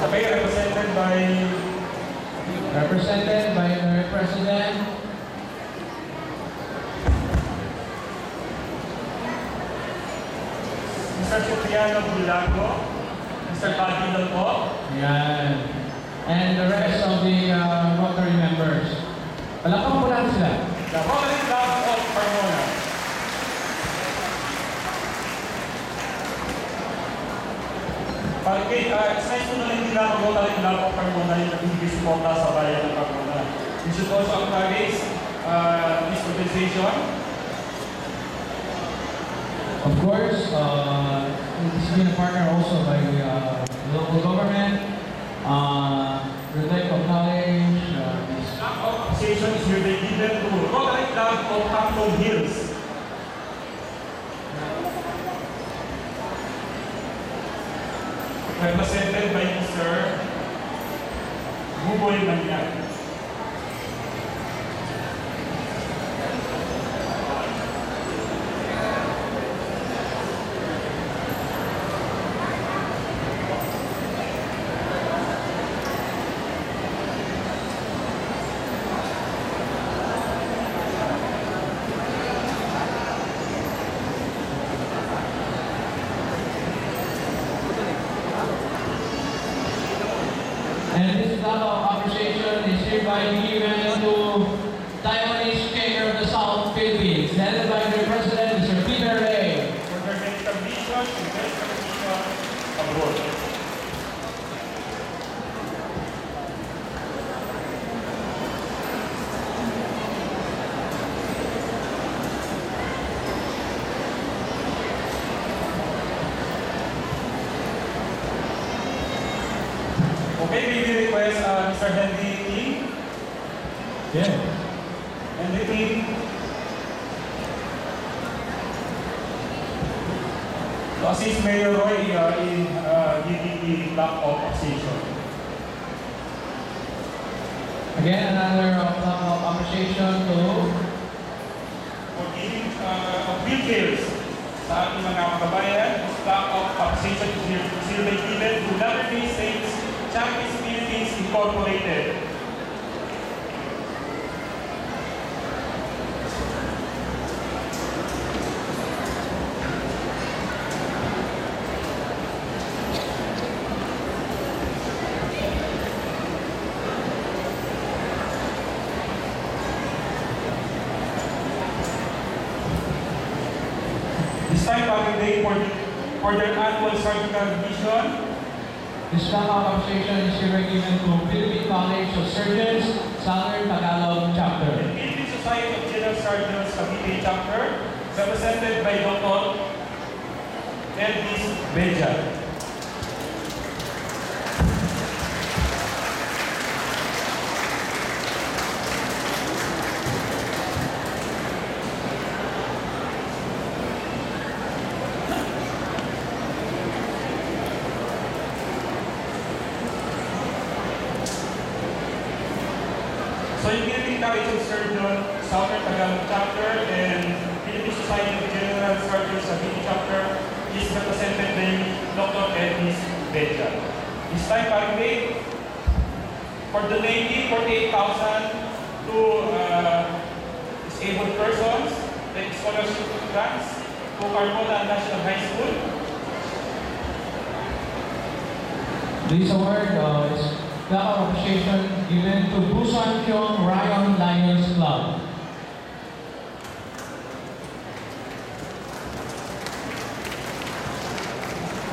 Okay, Represented by the President, Mr. Cipriano Bulago, Mr. Paddy Dalpo, yan. And the rest of the Rotary members. Palakpan po lang sila. the Rotary Club of Carmona. Okay, it's nice to know hindi lang ang Rotary Club of Carmona yung nag-ibig suporta sa bayan ng Carmona. We should also acknowledge this organization. Of course, it's been a partner also by the local government, Red College, This organization is here given to Rotary Club of Capitol Hills. Represented by Mr. Buboy Manyan. and this level of appreciation is hereby given to Taiwanese King of the South Philippines, headed by the President, Mr. Peter Ray. For their medical mission and medical mission abroad. Okay, we request Mr. Henry King. Yeah. Henry King. To assist Mayor Roy in giving the plaque of appreciation. Again, another clap of appreciation to For giving wheelchairs sa ating mga kababayan, this plaque of appreciation is hereby given to Latter-day Saints Chinese Philippines Incorporated. This time, Public Day for their annual surgical mission. this clap of appreciation is hereby given to Philippine College of Surgeons, Southern Tagalog Chapter. The Philippine Society of General Surgeons Cavite Chapter, represented by Dr. Elvis Beja. So yung Philippine College of Surgeons, Southern Tagalog Chapter, and Philippine Society of General Surgeons Cavite Chapter is represented by Dr. Elvis Beja. This time, Public Day, for donating 48,000 to disabled persons, like scholarship grants to Carmona National High School. This award is clap of appreciation given to Busan Kyong Ryan Lions Club.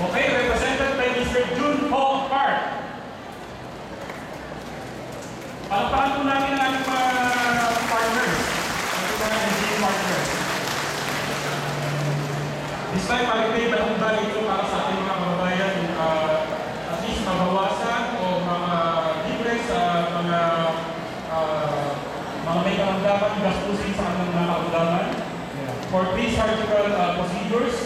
Okay, represented by Mr. Jun Ho Park. Palakpakan po natin ang ating mga partners, ating mga NGO partners. This time, Public Day, malaking bagay ito para sa ating mga kababayan, at least mabawasan o mga libre sa mga may karamdaman gastusin sa kanilang mga karamdaman for free surgical procedures.